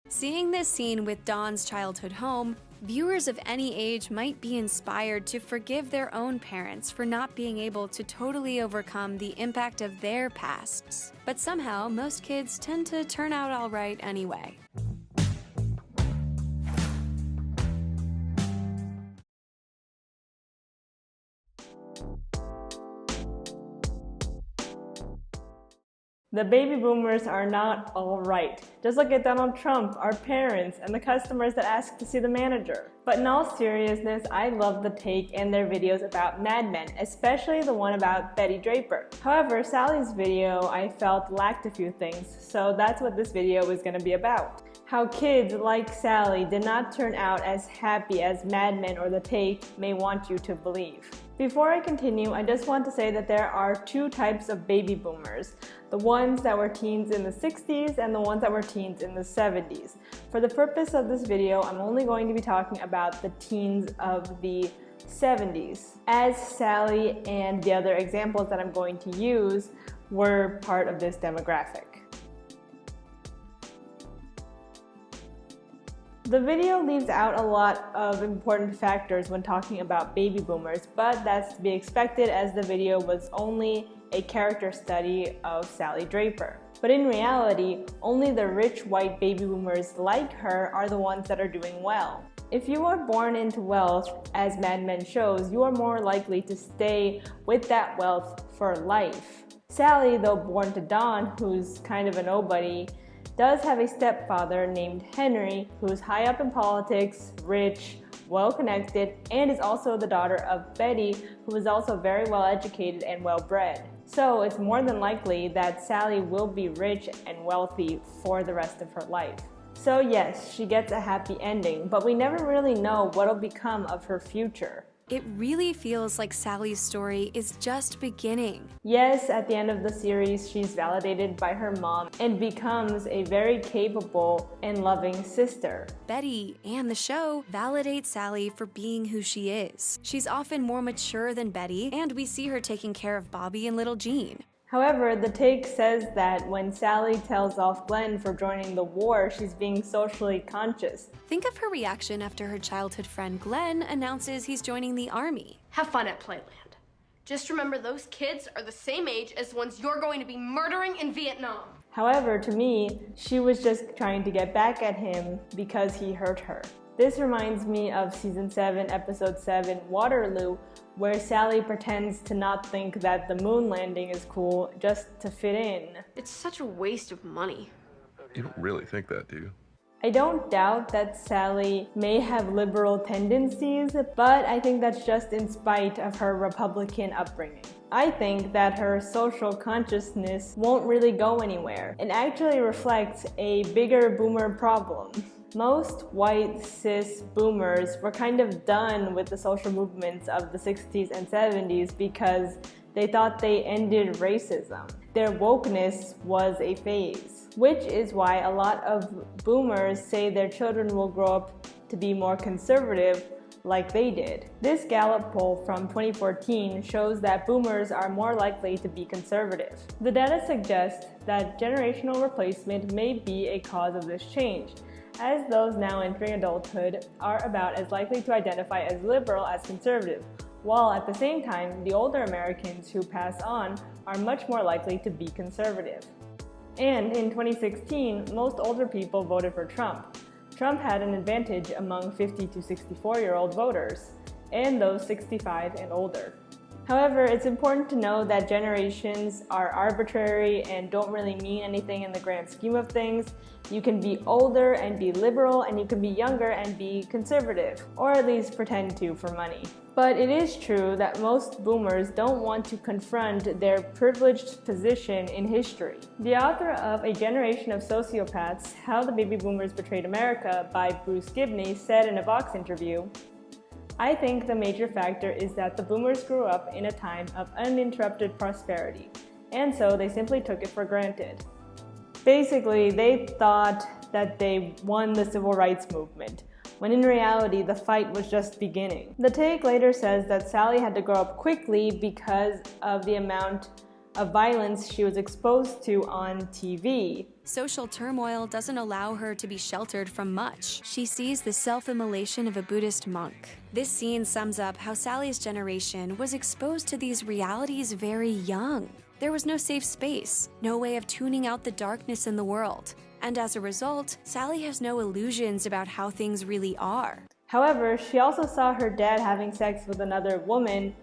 Seeing this scene with Dawn's childhood home, viewers of any age might be inspired to forgive their own parents for not being able to totally overcome the impact of their pasts. But somehow, most kids tend to turn out all right anyway. The baby boomers are not all right. Just look at Donald Trump, our parents, and the customers that ask to see the manager. But in all seriousness, I love the take and their videos about Mad Men, especially the one about Betty Draper. However, Sally's video I felt lacked a few things, so that's what this video is going to be about. How kids like Sally did not turn out as happy as Mad Men or the take may want you to believe. Before I continue, I just want to say that there are two types of baby boomers. The ones that were teens in the 60s and the ones that were teens in the 70s. For the purpose of this video, I'm only going to be talking about the teens of the 70s, as Sally and the other examples that I'm going to use were part of this demographic. The video leaves out a lot of important factors when talking about baby boomers, but that's to be expected as the video was only a character study of Sally Draper. But in reality, only the rich white baby boomers like her are the ones that are doing well. If you are born into wealth, as Mad Men shows, you are more likely to stay with that wealth for life. Sally, though born to Dawn, who's kind of a nobody, does have a stepfather named Henry, who's high up in politics, rich, well-connected, and is also the daughter of Betty, who is also very well educated and well-bred. So it's more than likely that Sally will be rich and wealthy for the rest of her life. So yes, she gets a happy ending, but we never really know what'll become of her future. It really feels like Sally's story is just beginning. Yes, at the end of the series, she's validated by her mom and becomes a very capable and loving sister. Betty and the show validate Sally for being who she is. She's often more mature than Betty, and we see her taking care of Bobby and little Jean. However, the take says that when Sally tells off Glenn for joining the war, she's being socially conscious. Think of her reaction after her childhood friend Glenn announces he's joining the army. Have fun at Playland. Just remember those kids are the same age as the ones you're going to be murdering in Vietnam. However, to me, she was just trying to get back at him because he hurt her. This reminds me of Season 7, Episode 7, Waterloo, where Sally pretends to not think that the moon landing is cool just to fit in. It's such a waste of money. You don't really think that, do you? I don't doubt that Sally may have liberal tendencies, but I think that's just in spite of her Republican upbringing. I think that her social consciousness won't really go anywhere and actually reflects a bigger boomer problem. Most white cis boomers were kind of done with the social movements of the 60s and 70s because they thought they ended racism. Their wokeness was a phase, which is why a lot of boomers say their children will grow up to be more conservative like they did. This Gallup poll from 2014 shows that boomers are more likely to be conservative. The data suggests that generational replacement may be a cause of this change, as those now entering adulthood are about as likely to identify as liberal as conservative, while at the same time, the older Americans who pass on are much more likely to be conservative. And in 2016, most older people voted for Trump. Trump had an advantage among 50 to 64-year-old voters, and those 65 and older. However, it's important to know that generations are arbitrary and don't really mean anything in the grand scheme of things. You can be older and be liberal, and you can be younger and be conservative, or at least pretend to for money. But it is true that most boomers don't want to confront their privileged position in history. The author of A Generation of Sociopaths, How the Baby Boomers Betrayed America by Bruce Gibney said in a Vox interview, "I think the major factor is that the boomers grew up in a time of uninterrupted prosperity, and so they simply took it for granted." Basically, they thought that they won the civil rights movement, when in reality the fight was just beginning. The take later says that Sally had to grow up quickly because of the amount of violence she was exposed to on TV. Social turmoil doesn't allow her to be sheltered from much. She sees the self-immolation of a Buddhist monk. This scene sums up how Sally's generation was exposed to these realities very young. There was no safe space, no way of tuning out the darkness in the world. And as a result, Sally has no illusions about how things really are. However, she also saw her dad having sex with another woman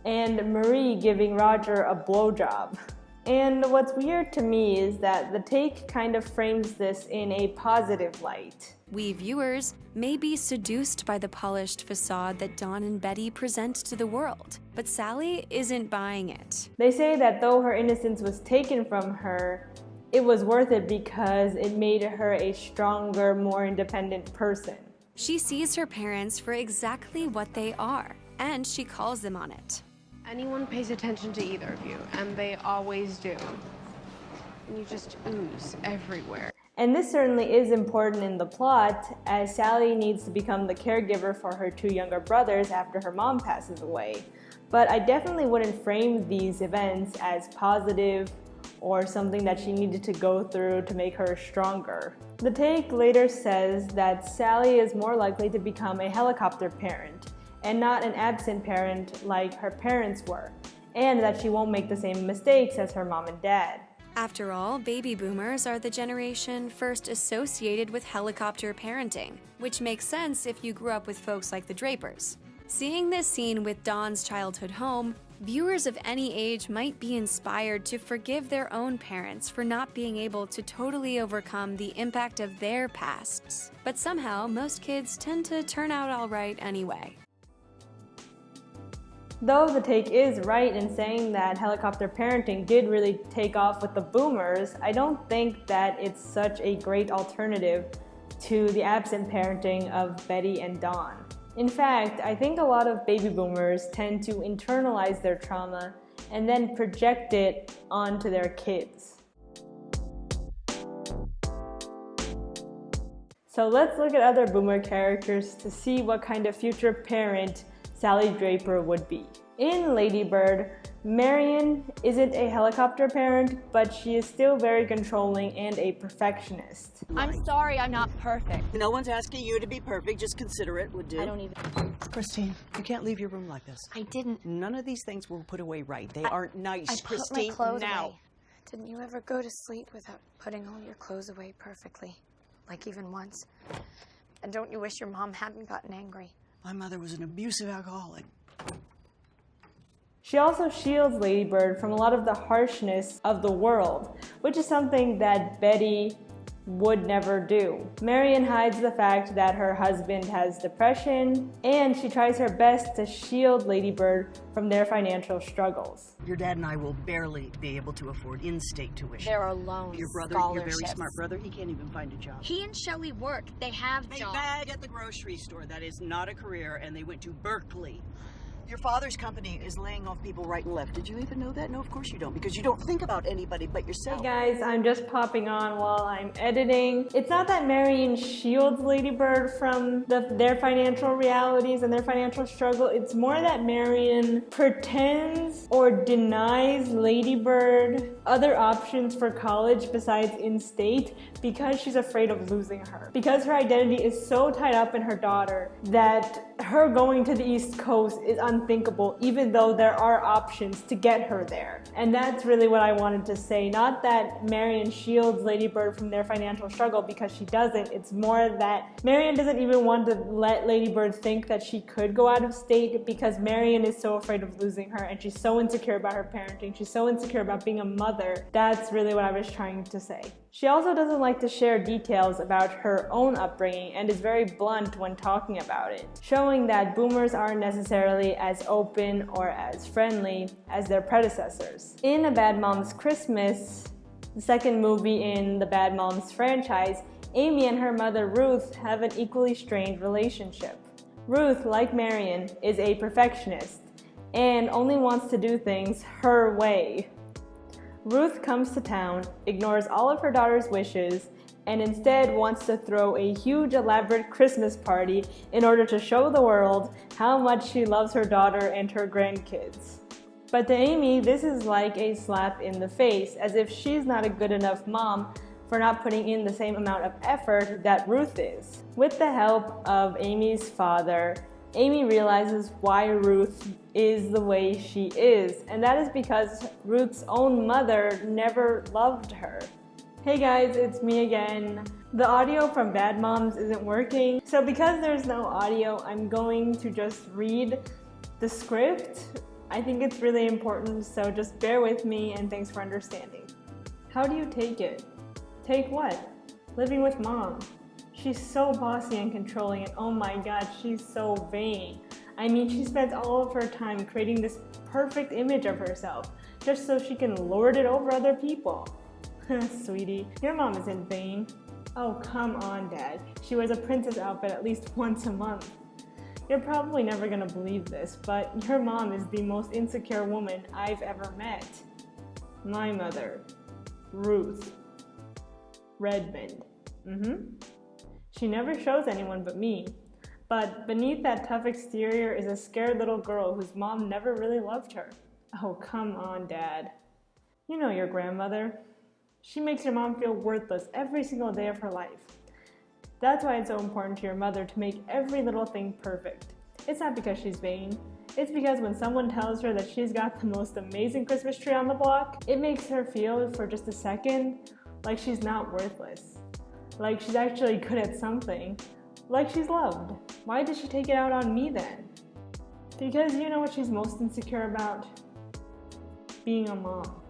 and Marie giving Roger a blowjob. And what's weird to me is that the take kind of frames this in a positive light. We viewers may be seduced by the polished facade that Dawn and Betty present to the world, but Sally isn't buying it. They say that though her innocence was taken from her, it was worth it because it made her a stronger, more independent person. She sees her parents for exactly what they are, and she calls them on it. Anyone pays attention to either of you, and they always do. And you just ooze everywhere. And this certainly is important in the plot, as Sally needs to become the caregiver for her two younger brothers after her mom passes away. But I definitely wouldn't frame these events as positive or something that she needed to go through to make her stronger. The take later says that Sally is more likely to become a helicopter parent and not an absent parent like her parents were, and that she won't make the same mistakes as her mom and dad. After all, baby boomers are the generation first associated with helicopter parenting, which makes sense if you grew up with folks like the Drapers. Seeing this scene with Dawn's childhood home, viewers of any age might be inspired to forgive their own parents for not being able to totally overcome the impact of their pasts. But somehow, most kids tend to turn out all right anyway. Though the take is right in saying that helicopter parenting did really take off with the boomers, I don't think that it's such a great alternative to the absent parenting of Betty and Dawn. In fact, I think a lot of baby boomers tend to internalize their trauma and then project it onto their kids. So let's look at other boomer characters to see what kind of future parent Sally Draper would be. In Lady Bird, Marion isn't a helicopter parent, but she is still very controlling and a perfectionist. I'm sorry I'm not perfect. No one's asking you to be perfect, just consider it would do. I don't even... Christine, you can't leave your room like this. I didn't. None of these things were put away right. They aren't nice, I put Christine. my clothes now. away. Didn't you ever go to sleep without putting all your clothes away perfectly? Like even once? And don't you wish your mom hadn't gotten angry? My mother was an abusive alcoholic. She also shields Lady Bird from a lot of the harshness of the world, which is something that Betty would never do. Marion hides the fact that her husband has depression, and she tries her best to shield Lady Bird from their financial struggles. Your dad and I will barely be able to afford in-state tuition. There are loans, Your brother, your very smart brother, he can't even find a job. He and Shelley work. They have They jobs. bag at the grocery store. That is not a career, and they went to Berkeley. Your father's company is laying off people right and left. Did you even know that? No, of course you don't, because you don't think about anybody but yourself. Hey guys, I'm just popping on while I'm editing. It's not that Marion shields Lady Bird from their financial realities and their financial struggle. It's more that Marion pretends or denies Lady Bird other options for college besides in-state because she's afraid of losing her. Because her identity is so tied up in her daughter that her going to the East Coast is unthinkable, even though there are options to get her there. And that's really what I wanted to say. Not that Marion shields Lady Bird from their financial struggle, because she doesn't. It's more that Marion doesn't even want to let Lady Bird think that she could go out of state, because Marion is so afraid of losing her, and she's so insecure about her parenting. She's so insecure about being a mother. That's really what I was trying to say. She also doesn't like to share details about her own upbringing and is very blunt when talking about it, showing that boomers aren't necessarily as open or as friendly as their predecessors. In A Bad Mom's Christmas, the second movie in the Bad Moms franchise, Amy and her mother Ruth have an equally strained relationship. Ruth, like Marion, is a perfectionist and only wants to do things her way. Ruth comes to town, ignores all of her daughter's wishes, and instead wants to throw a huge elaborate Christmas party in order to show the world how much she loves her daughter and her grandkids. But to Amy, this is like a slap in the face, as if she's not a good enough mom for not putting in the same amount of effort that Ruth is. With the help of Amy's father, Amy realizes why Ruth is the way she is, and that is because Ruth's own mother never loved her. Hey guys, it's me again. The audio from Bad Moms isn't working, so because there's no audio, I'm going to just read the script. I think it's really important, so just bear with me and thanks for understanding. How do you take it? Take what? Living with mom. She's so bossy and controlling, and oh my god, she's so vain. I mean, she spends all of her time creating this perfect image of herself, just so she can lord it over other people. Sweetie, your mom isn't vain. Oh, come on, Dad. She wears a princess outfit at least once a month. You're probably never gonna believe this, but your mom is the most insecure woman I've ever met. My mother, Ruth Redmond. She never shows anyone but me. But beneath that tough exterior is a scared little girl whose mom never really loved her. Oh, come on, Dad. You know your grandmother. She makes your mom feel worthless every single day of her life. That's why it's so important to your mother to make every little thing perfect. It's not because she's vain. It's because when someone tells her that she's got the most amazing Christmas tree on the block, it makes her feel for just a second like she's not worthless. Like she's actually good at something. Like she's loved. Why did she take it out on me then? Because you know what she's most insecure about? Being a mom.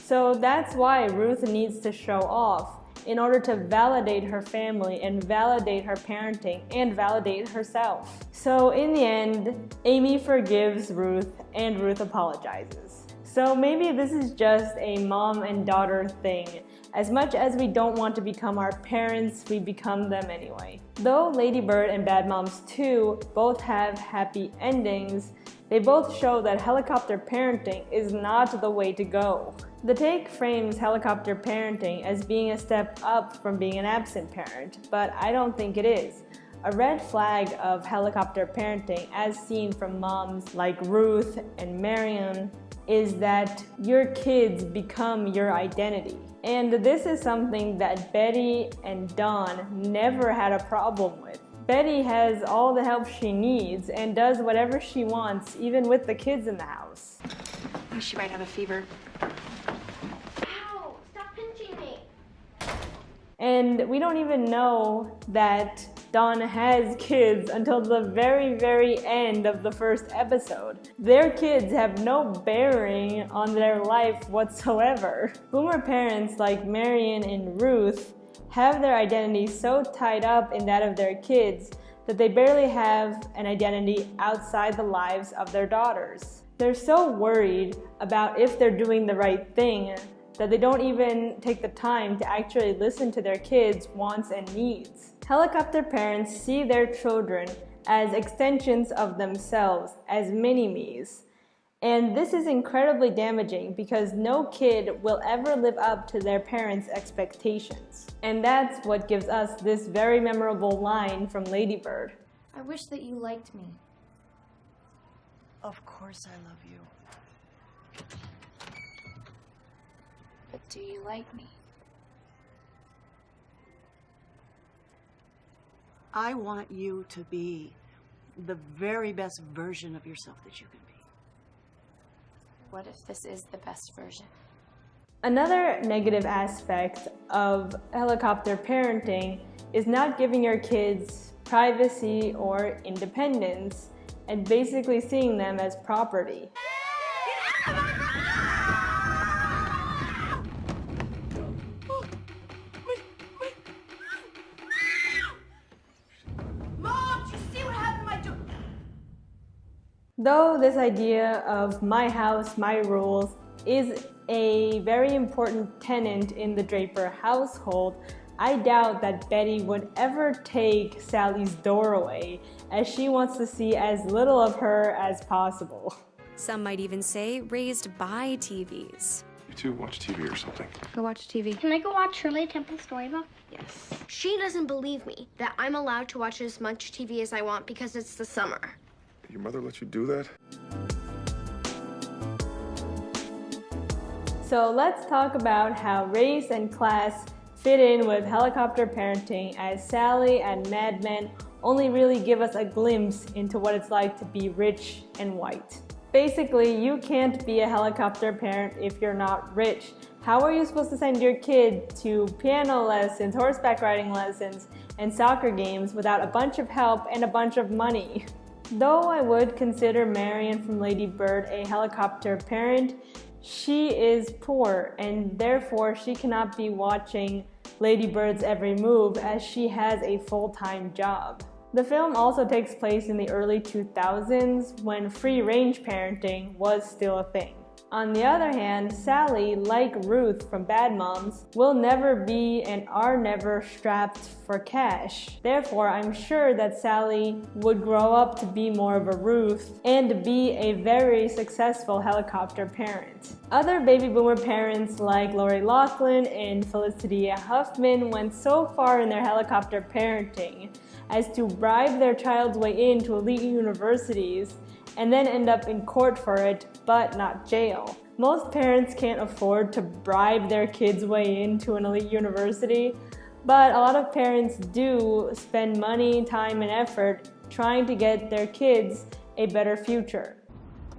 So that's why Ruth needs to show off in order to validate her family and validate her parenting and validate herself. So in the end, Amy forgives Ruth and Ruth apologizes. So maybe this is just a mom and daughter thing. As much as we don't want to become our parents, we become them anyway. Though Lady Bird and Bad Moms 2 both have happy endings, they both show that helicopter parenting is not the way to go. The take frames helicopter parenting as being a step up from being an absent parent, but I don't think it is. A red flag of helicopter parenting, as seen from moms like Ruth and Marion, is that your kids become your identity. And this is something that Betty and Dawn never had a problem with. Betty has all the help she needs and does whatever she wants, even with the kids in the house. She might have a fever. Ow! Stop pinching me! And we don't even know that Dawn has kids until the very, very end of the first episode. Their kids have no bearing on their life whatsoever. Boomer parents like Marion and Ruth have their identity so tied up in that of their kids that they barely have an identity outside the lives of their daughters. They're so worried about if they're doing the right thing that they don't even take the time to actually listen to their kids' wants and needs. Helicopter parents see their children as extensions of themselves, as mini-me's. And this is incredibly damaging because no kid will ever live up to their parents' expectations. And that's what gives us this very memorable line from Lady Bird. I wish that you liked me. Of course I love you. But do you like me? I want you to be the very best version of yourself that you can be. What if this is the best version? Another negative aspect of helicopter parenting is not giving your kids privacy or independence and basically seeing them as property. Though this idea of my house, my rules is a very important tenet in the Draper household, I doubt that Betty would ever take Sally's door away, as she wants to see as little of her as possible. Some might even say raised by TVs. You two watch TV or something. Go watch TV. Can I go watch Shirley Temple's storybook? Yes. She doesn't believe me that I'm allowed to watch as much TV as I want because it's the summer. Your mother let you do that? So let's talk about how race and class fit in with helicopter parenting, as Sally and Mad Men only really give us a glimpse into what it's like to be rich and white. Basically, you can't be a helicopter parent if you're not rich. How are you supposed to send your kid to piano lessons, horseback riding lessons, and soccer games without a bunch of help and a bunch of money? Though I would consider Marion from Lady Bird a helicopter parent, she is poor and therefore she cannot be watching Lady Bird's every move as she has a full-time job. The film also takes place in the early 2000s when free-range parenting was still a thing. On the other hand, Sally, like Ruth from Bad Moms, will never be and are never strapped for cash. Therefore, I'm sure that Sally would grow up to be more of a Ruth and be a very successful helicopter parent. Other baby boomer parents like Lori Loughlin and Felicity Huffman went so far in their helicopter parenting as to bribe their child's way into elite universities and then end up in court for it, but not jail. Most parents can't afford to bribe their kids' way into an elite university, but a lot of parents do spend money, time, and effort trying to get their kids a better future.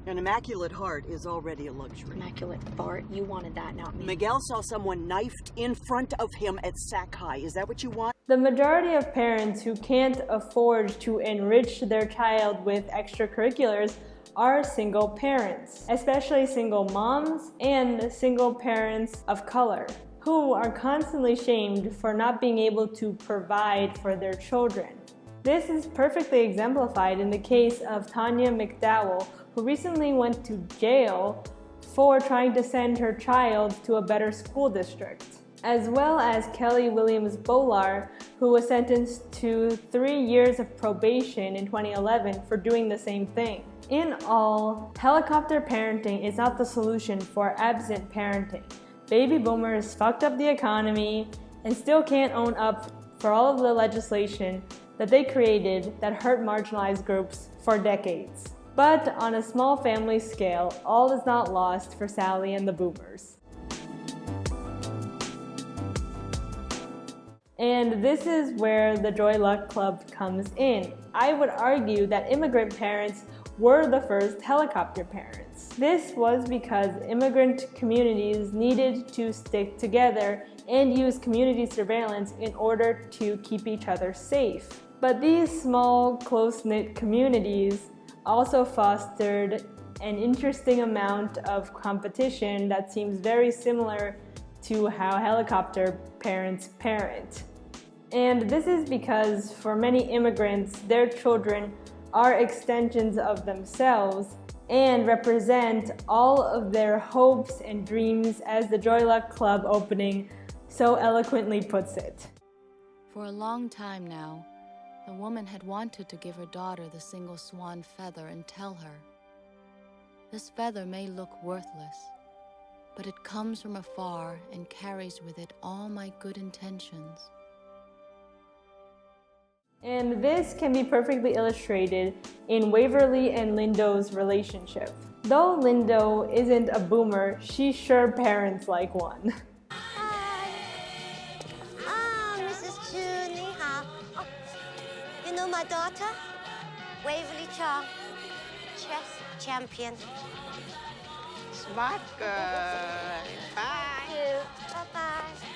An immaculate heart is already a luxury. Immaculate fart? You wanted that, not me. Miguel saw someone knifed in front of him at Sac High. Is that what you want? The majority of parents who can't afford to enrich their child with extracurriculars are single parents, especially single moms and single parents of color, who are constantly shamed for not being able to provide for their children. This is perfectly exemplified in the case of Tanya McDowell, who recently went to jail for trying to send her child to a better school district, as well as Kelly Williams Bolar, who was sentenced to 3 years of probation in 2011 for doing the same thing. In all, helicopter parenting is not the solution for absent parenting. Baby boomers fucked up the economy and still can't own up for all of the legislation that they created that hurt marginalized groups for decades. But on a small family scale, all is not lost for Sally and the boomers. And this is where the Joy Luck Club comes in. I would argue that immigrant parents were the first helicopter parents. This was because immigrant communities needed to stick together and use community surveillance in order to keep each other safe. But these small, close-knit communities also fostered an interesting amount of competition that seems very similar to how helicopter parents parent. And this is because for many immigrants, their children are extensions of themselves and represent all of their hopes and dreams, as the Joy Luck Club opening so eloquently puts it. For a long time now, the woman had wanted to give her daughter the single swan feather and tell her, "This feather may look worthless, but it comes from afar and carries with it all my good intentions." And this can be perfectly illustrated in Waverly and Lindo's relationship. Though Lindo isn't a boomer, she sure parents like one. Mrs. Chu, ni hao. Oh, you know my daughter? Waverly Chong, chess champion. Smart girl. Bye. Bye-bye.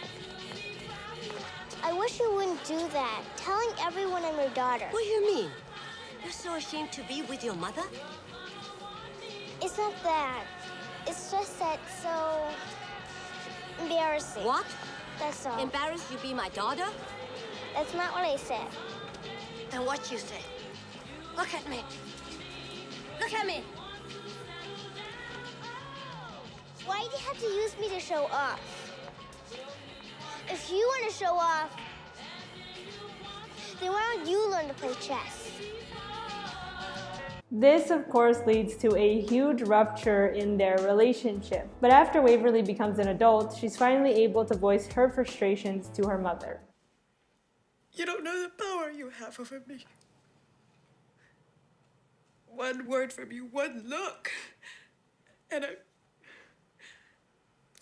I wish you wouldn't do that, telling everyone I'm your daughter. What do you mean? You're so ashamed to be with your mother? It's not that. It's just that it's so embarrassing. What? That's all. Embarrassed you be my daughter? That's not what I said. Then what you say? Look at me. Look at me. Why do you have to use me to show off? If you want to show off, then why don't you learn to play chess? This, of course, leads to a huge rupture in their relationship. But after Waverly becomes an adult, she's finally able to voice her frustrations to her mother. You don't know the power you have over me. One word from you, one look, and I'm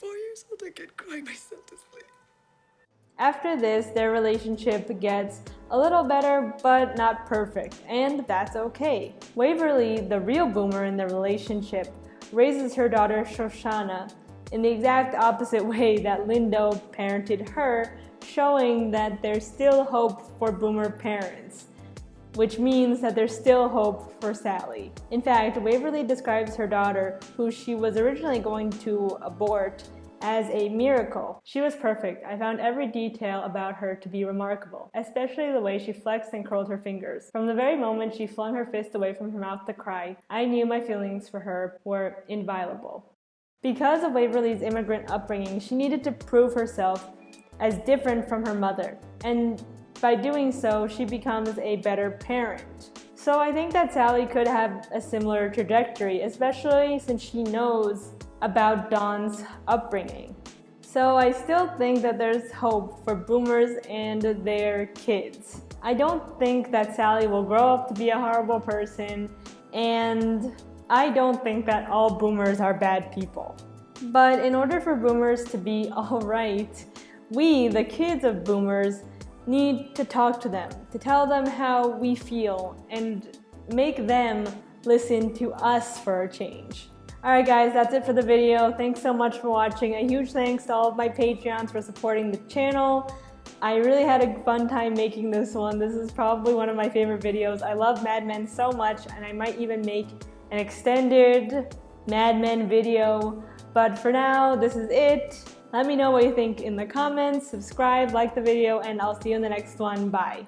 4 years old again, crying myself to sleep. After this, their relationship gets a little better, but not perfect, and that's okay. Waverly, the real boomer in the relationship, raises her daughter Shoshana in the exact opposite way that Lindo parented her, showing that there's still hope for boomer parents, which means that there's still hope for Sally. In fact, Waverly describes her daughter, who she was originally going to abort, as a miracle. She was perfect. I found every detail about her to be remarkable, especially the way she flexed and curled her fingers. From the very moment she flung her fist away from her mouth to cry, I knew my feelings for her were inviolable. Because of Waverly's immigrant upbringing, she needed to prove herself as different from her mother, and by doing so, she becomes a better parent. So I think that Sally could have a similar trajectory, especially since she knows about Dawn's upbringing. So I still think that there's hope for boomers and their kids. I don't think that Sally will grow up to be a horrible person, and I don't think that all boomers are bad people. But in order for boomers to be alright, we, the kids of boomers, need to talk to them, to tell them how we feel, and make them listen to us for a change. Alright guys, that's it for the video. Thanks so much for watching. A huge thanks to all of my Patreons for supporting the channel. I really had a fun time making this one. This is probably one of my favorite videos. I love Mad Men so much, and I might even make an extended Mad Men video. But for now, this is it. Let me know what you think in the comments, subscribe, like the video, and I'll see you in the next one. Bye.